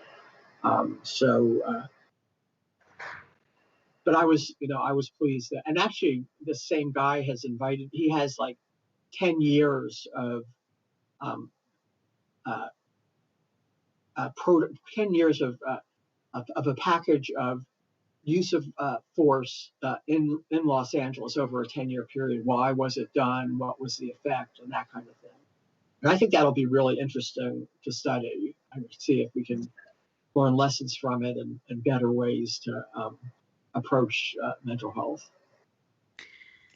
But I was pleased that, and actually the same guy he has like 10 years of 10 years of a package of use of force in Los Angeles over a 10-year period. Why was it done? What was the effect? And that kind of thing. And I think that'll be really interesting to study and see if we can learn lessons from it and better ways to approach mental health.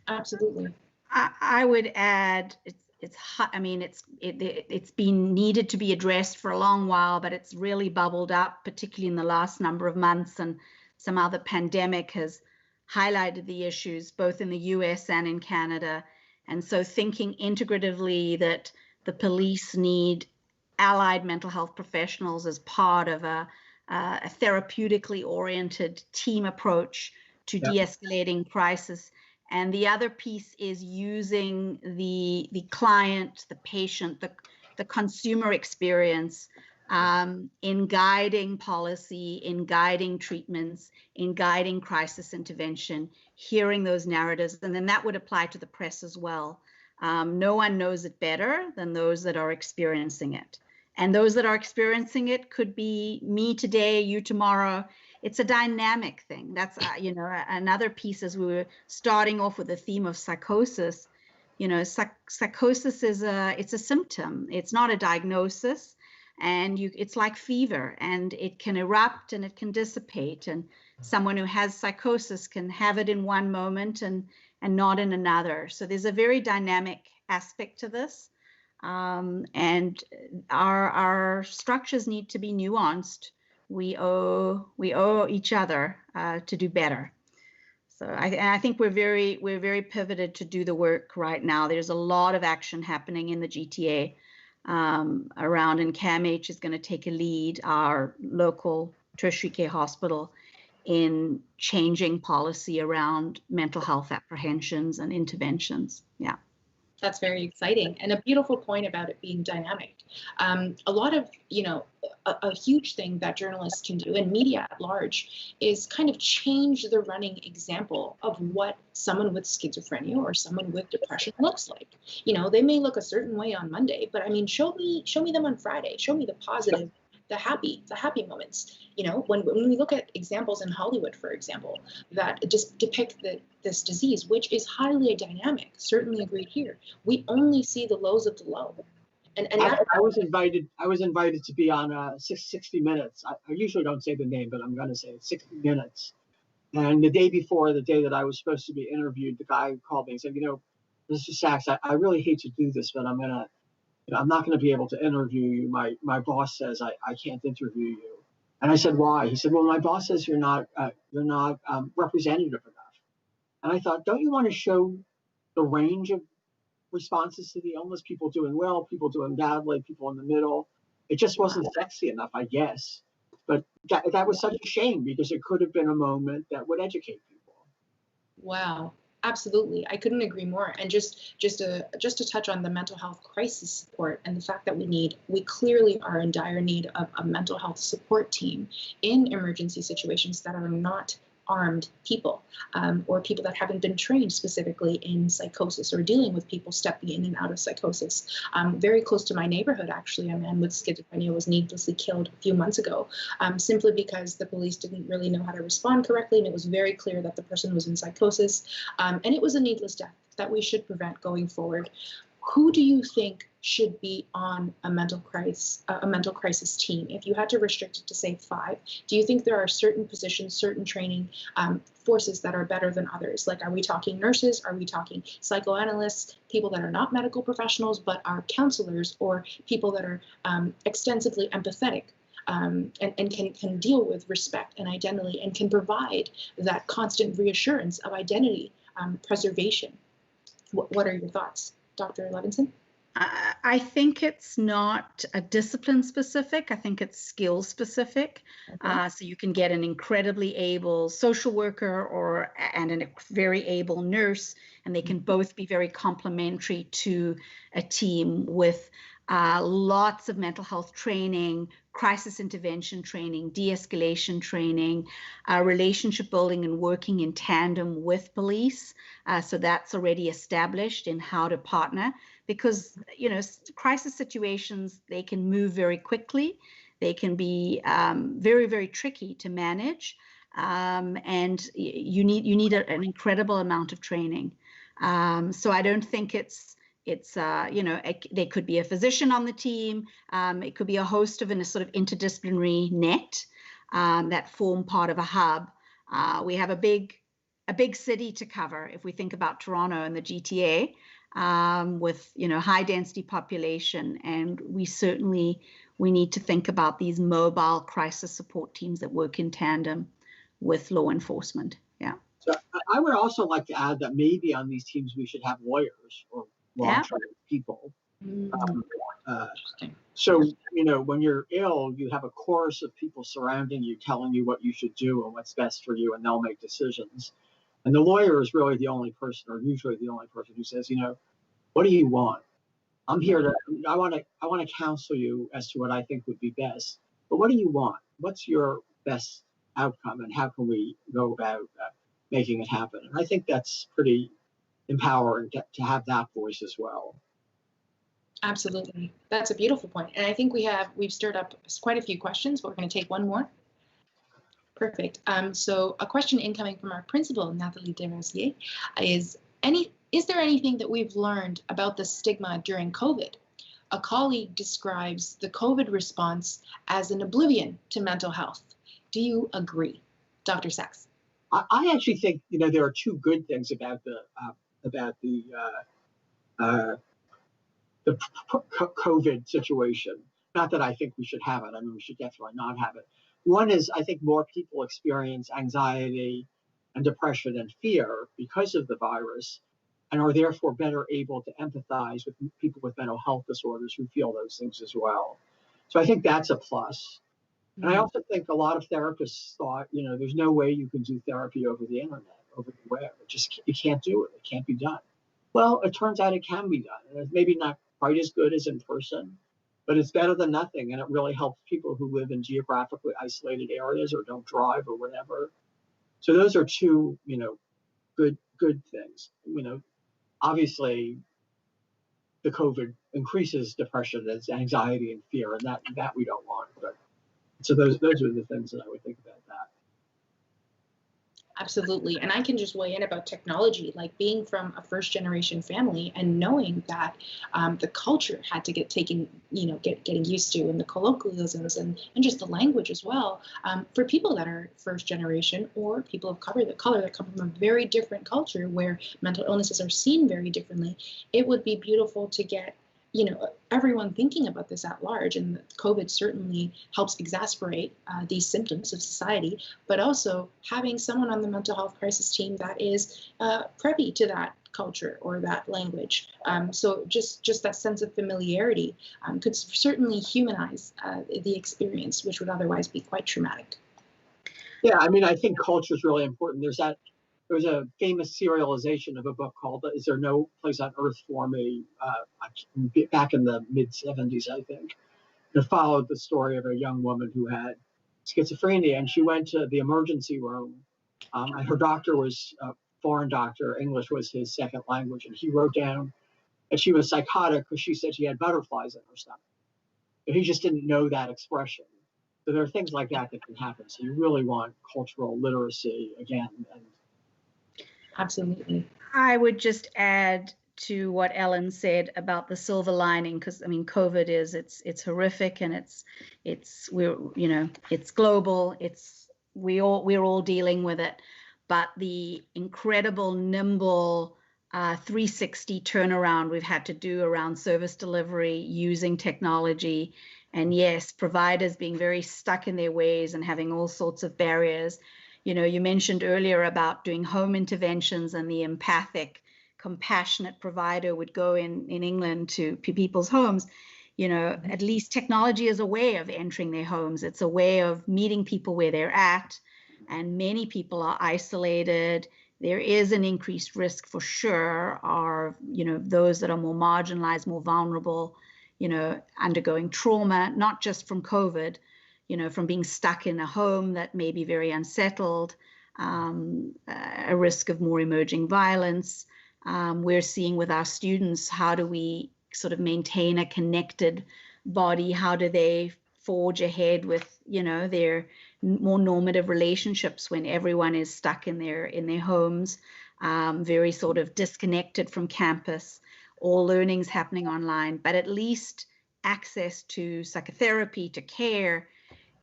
Absolutely. I would add, it's been needed to be addressed for a long while, but it's really bubbled up, particularly in the last number of months, and some other pandemic has highlighted the issues both in the US and in Canada. And so thinking integratively that the police need allied mental health professionals as part of a therapeutically oriented team approach to de-escalating crisis. And the other piece is using the client, the patient, the consumer experience in guiding policy, in guiding treatments, in guiding crisis intervention, hearing those narratives. And then that would apply to the press as well. No one knows it better than those that are experiencing it. And those that are experiencing it could be me today, you tomorrow. It's a dynamic thing. That's, another piece as we were starting off with the theme of psychosis. Psychosis it's a symptom. It's not a diagnosis. And it's like fever, and it can erupt and it can dissipate. And someone who has psychosis can have it in one moment and not in another. So there's a very dynamic aspect to this. And our structures need to be nuanced. We owe each other to do better. So I think we're very pivoted to do the work right now. There's a lot of action happening in the GTA around, and CAMH is going to take a lead, our local tertiary care hospital, in changing policy around mental health apprehensions and interventions. Yeah. That's very exciting, and a beautiful point about it being dynamic. A lot of, a huge thing that journalists can do, and media at large, is kind of change the running example of what someone with schizophrenia or someone with depression looks like. They may look a certain way on Monday, but I mean, show me them on Friday. Show me the positive, the happy moments. When we look at examples in Hollywood, for example, that just depict this disease, which is highly dynamic, certainly agreed here, we only see the lows of the low. And I was invited to be on 60 Minutes. I usually don't say the name, but I'm going to say it, 60 Minutes. And the day before, the day that I was supposed to be interviewed, the guy called me and said, Mr. Saks, I really hate to do this, but I'm not going to be able to interview you. My boss says I can't interview you. And I said, why? He said, well, my boss says you're not representative enough. And I thought, don't you want to show the range of responses to the illness? People doing well, people doing badly, people in the middle. It just wasn't sexy enough, I guess. But that was such a shame, because it could have been a moment that would educate people. Wow. Absolutely. I couldn't agree more. And just to touch on the mental health crisis support and the fact that we clearly are in dire need of a mental health support team in emergency situations that are not armed people, or people that haven't been trained specifically in psychosis or dealing with people stepping in and out of psychosis. Very close to my neighborhood, actually, a man with schizophrenia was needlessly killed a few months ago, simply because the police didn't really know how to respond correctly, and it was very clear that the person was in psychosis, and it was a needless death that we should prevent going forward. Who do you think should be on a mental crisis team? If you had to restrict it to, say, 5, do you think there are certain positions, certain training forces that are better than others? Like, are we talking nurses? Are we talking psychoanalysts, people that are not medical professionals but are counselors, or people that are extensively empathetic and can deal with respect and identity and can provide that constant reassurance of identity preservation? What are your thoughts, Dr. Levinson? I think it's not a discipline specific. I think it's skill specific. Okay. So you can get an incredibly able social worker and a very able nurse, and they can both be very complementary to a team with lots of mental health training, crisis intervention training, de-escalation training, relationship building and working in tandem with police. So that's already established in how to partner. Because, you know, crisis situations, they can move very quickly. They can be very, very tricky to manage. And you need an incredible amount of training. So I don't think it's you know, there could be a physician on the team. It could be a host of a sort of interdisciplinary net that form part of a hub. We have a big city to cover if we think about Toronto and the GTA. With, you know, high density population, and we need to think about these mobile crisis support teams that work in tandem with law enforcement. Yeah. So I would also like to add that maybe on these teams we should have lawyers or law-trained people. So, you know, when you're ill, you have a chorus of people surrounding you, telling you what you should do and what's best for you, and they'll make decisions. And the lawyer is really the only person, or usually the only person, who says, you know, what do you want? I'm here to, I want to counsel you as to what I think would be best. But what do you want? What's your best outcome, and how can we go about making it happen? And I think that's pretty empowering to have that voice as well. Absolutely. That's a beautiful point. And I think we've stirred up quite a few questions, but we're going to take one more. Perfect. So a question incoming from our principal, Nathalie Desrosiers, is there anything that we've learned about the stigma during COVID? A colleague describes the COVID response as an oblivion to mental health. Do you agree, Dr. Saks? I actually think, you know, there are two good things about the COVID situation. Not that I think we should have it. I mean, we should definitely not have it. One is, I think more people experience anxiety and depression and fear because of the virus, and are therefore better able to empathize with people with mental health disorders who feel those things as well. So I think that's a plus. And I also think a lot of therapists thought, you know, there's no way you can do therapy over the internet, over the web. You can't do it. It can't be done. Well, it turns out it can be done. And it's maybe not quite as good as in person, but it's better than nothing. And it really helps people who live in geographically isolated areas or don't drive or whatever. So those are two, you know, good things. You know, obviously the COVID increases depression, as anxiety and fear, and that we don't want. But so those are the things that I would think about that. Absolutely. And I can just weigh in about technology, like being from a first generation family and knowing that the culture had to get taken, you know, getting used to, and the colloquialisms and just the language as well. For people that are first generation or people of color that come from a very different culture where mental illnesses are seen very differently, it would be beautiful to get, you know, everyone thinking about this at large, and COVID certainly helps exacerbate these symptoms of society, but also having someone on the mental health crisis team that is privy to that culture or that language. So just that sense of familiarity could certainly humanize the experience, which would otherwise be quite traumatic. Yeah, I mean, I think culture is really important. There was a famous serialization of a book called "Is There No Place on Earth for Me?" Back in the mid-'70s, I think. It followed the story of a young woman who had schizophrenia, and she went to the emergency room. And her doctor was a foreign doctor. English was his second language, and he wrote down that she was psychotic because she said she had butterflies in her stomach. But he just didn't know that expression. So there are things like that can happen. So you really want cultural literacy again. And absolutely. I would just add to what Ellen said about the silver lining, because I mean, COVID it's horrific, and it's global. We're all dealing with it, but the incredible nimble 360 turnaround we've had to do around service delivery using technology, and yes, providers being very stuck in their ways and having all sorts of barriers. You know, you mentioned earlier about doing home interventions and the empathic compassionate provider would go in England to people's homes, you know, at least technology is a way of entering their homes. It's a way of meeting people where they're at. And many people are isolated. There is an increased risk for sure, are, you know, those that are more marginalized, more vulnerable, you know, undergoing trauma, not just from COVID, you know, from being stuck in a home that may be very unsettled, a risk of more emerging violence. We're seeing with our students, how do we sort of maintain a connected body? How do they forge ahead with, you know, their more normative relationships when everyone is stuck in their homes, very sort of disconnected from campus, all learning's happening online, but at least access to psychotherapy, to care,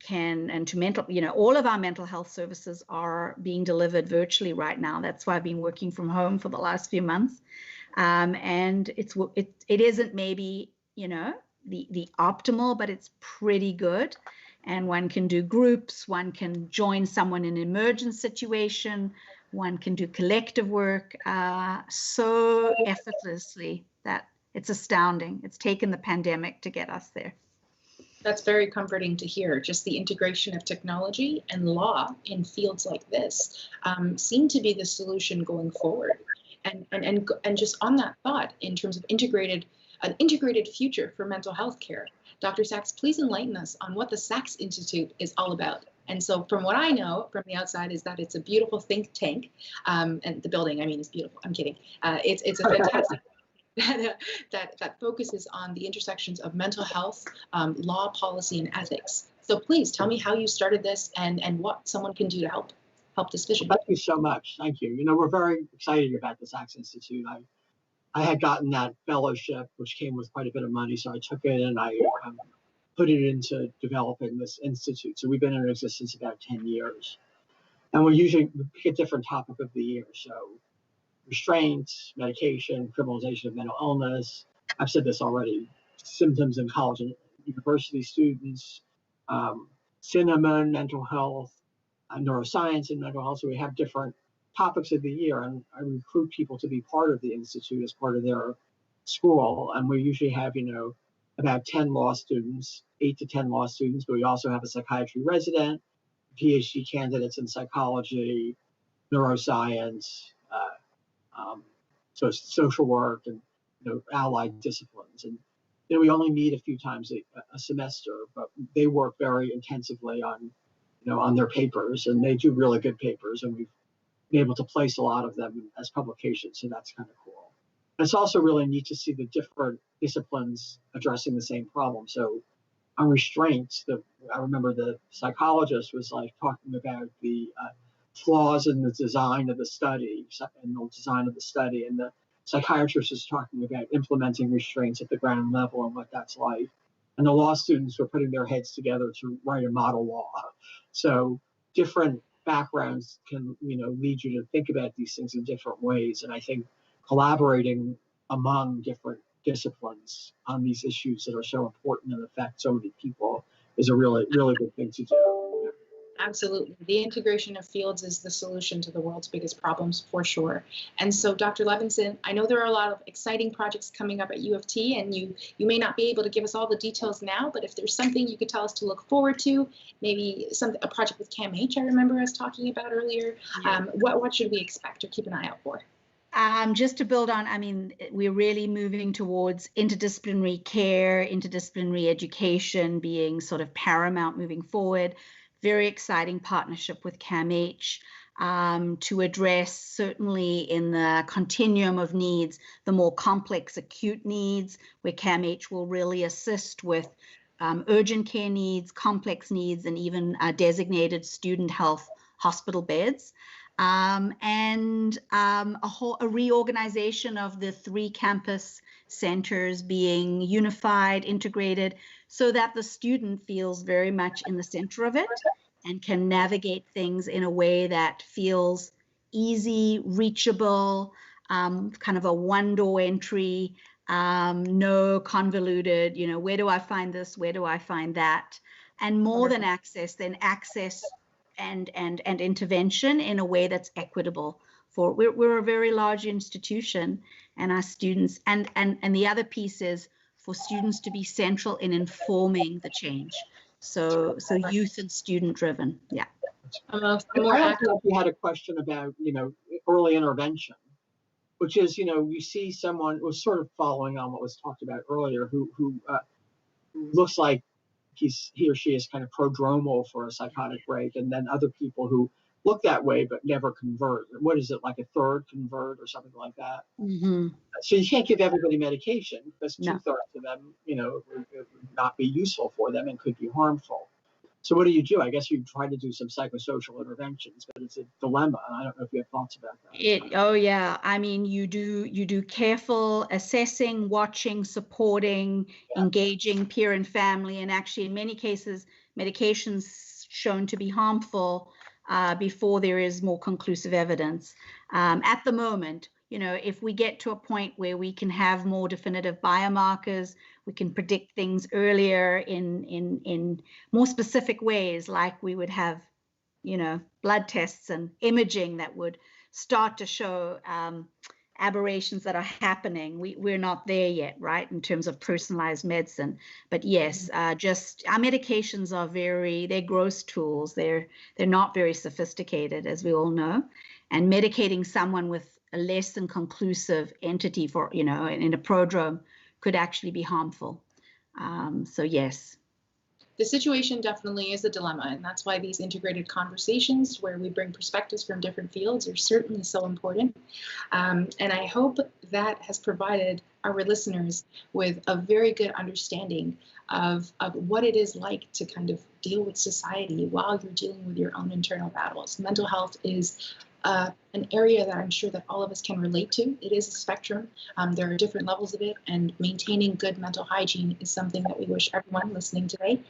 and to mental, you know, all of our mental health services are being delivered virtually right now. That's why I've been working from home for the last few months. And it isn't maybe, you know, the optimal, but it's pretty good. And one can do groups, one can join someone in an emergent situation, one can do collective work so effortlessly that it's astounding. It's taken the pandemic to get us there. That's very comforting to hear. Just the integration of technology and law in fields like this seem to be the solution going forward. And just on that thought, in terms of an integrated future for mental health care, Dr. Saks, please enlighten us on what the Sax Institute is all about. And so from what I know from the outside is that it's a beautiful think tank, and the building, I mean, is beautiful. I'm kidding. It's a fantastic that focuses on the intersections of mental health, law, policy, and ethics. So please tell me how you started this and what someone can do to help this vision. Thank you so much. Thank you. You know, we're very excited about the Sax Institute. I had gotten that fellowship, which came with quite a bit of money, so I took it and I put it into developing this institute. So we've been in existence about 10 years. And we pick a different topic of the year. So restraints, medication, criminalization of mental illness. I've said this already, symptoms in college and university students, cinema, mental health, neuroscience and mental health. So we have different topics of the year, and I recruit people to be part of the Institute as part of their school. And we usually have, you know, about 10 law students, 8 to 10 law students, but we also have a psychiatry resident, Ph.D. candidates in psychology, neuroscience, so social work, and, you know, allied disciplines. And, you know, we only meet a few times a semester, but they work very intensively on, you know, on their papers, and they do really good papers, and we've been able to place a lot of them as publications, so that's kind of cool. And it's also really neat to see the different disciplines addressing the same problem. So on restraints, I remember the psychologist was like talking about the flaws in the design of the study, and the psychiatrist is talking about implementing restraints at the ground level and what that's like. And the law students were putting their heads together to write a model law. So different backgrounds can, you know, lead you to think about these things in different ways. And I think collaborating among different disciplines on these issues that are so important and affect so many people is a really, really good thing to do. Absolutely. The integration of fields is the solution to the world's biggest problems, for sure. And so, Dr. Levinson, I know there are a lot of exciting projects coming up at U of T, and you may not be able to give us all the details now, but if there's something you could tell us to look forward to, maybe a project with CAMH I remember us talking about earlier, what should we expect or keep an eye out for? Just to build on, I mean, we're really moving towards interdisciplinary care, interdisciplinary education being sort of paramount moving forward. Very exciting partnership with CAMH to address, certainly in the continuum of needs, the more complex acute needs, where CAMH will really assist with urgent care needs, complex needs, and even designated student health hospital beds. And a reorganization of the 3 campus centers being unified, integrated, so that the student feels very much in the center of it and can navigate things in a way that feels easy, reachable, kind of a one-door entry, no convoluted, you know, where do I find this, where do I find that? And more than access, then access and intervention in a way that's equitable we're a very large institution, and our students, and the other piece is for students to be central in informing the change. So youth and student driven. Yeah. More I don't active. know if you had a question about, early intervention, which is, you see someone was sort of following on what was talked about earlier, who looks like he or she is kind of prodromal for a psychotic break, and then other people who look that way but never convert. What is it, like a third convert or something like that? Mm-hmm. So you can't give everybody medication, because No. 2/3 of them, it would not be useful for them and could be harmful. So what do? I guess you try to do some psychosocial interventions, but it's a dilemma. And I don't know if you have thoughts about that. Oh yeah, I mean, you do careful assessing, watching, supporting, engaging peer and family, and actually in many cases medications shown to be harmful before there is more conclusive evidence. At the moment, if we get to a point where we can have more definitive biomarkers, we can predict things earlier in more specific ways, like we would have, blood tests and imaging that would start to show aberrations that are happening. We're not there yet, right, in terms of personalized medicine. But yes, just our medications are they're gross tools. They're not very sophisticated, as we all know. And medicating someone with a less than conclusive entity for, in a prodrome could actually be harmful. So yes. The situation definitely is a dilemma, and that's why these integrated conversations where we bring perspectives from different fields are certainly so important. And I hope that has provided our listeners with a very good understanding of what it is like to kind of deal with society while you're dealing with your own internal battles. Mental health is an area that I'm sure that all of us can relate to. It is a spectrum. There are different levels of it, and maintaining good mental hygiene is something that we wish everyone listening today.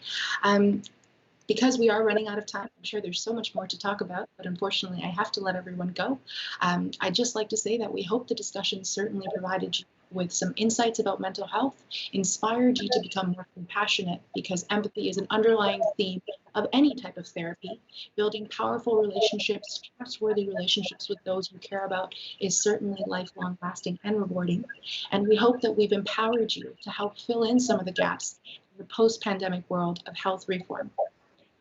Because we are running out of time, I'm sure there's so much more to talk about, but unfortunately I have to let everyone go. I'd just like to say that we hope the discussion certainly provided you with some insights about mental health, inspired you to become more compassionate, because empathy is an underlying theme of any type of therapy. Building powerful relationships, trustworthy relationships with those you care about is certainly lifelong, lasting, and rewarding. And we hope that we've empowered you to help fill in some of the gaps in the post-pandemic world of health reform.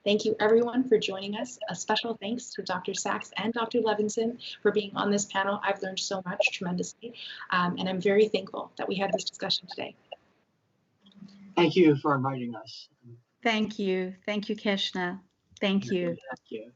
Thank you, everyone, for joining us. A special thanks to Dr. Saks and Dr. Levinson for being on this panel. I've learned so much tremendously, and I'm very thankful that we had this discussion today. Thank you for inviting us. Thank you. Thank you, Keshna. Thank you. Thank you.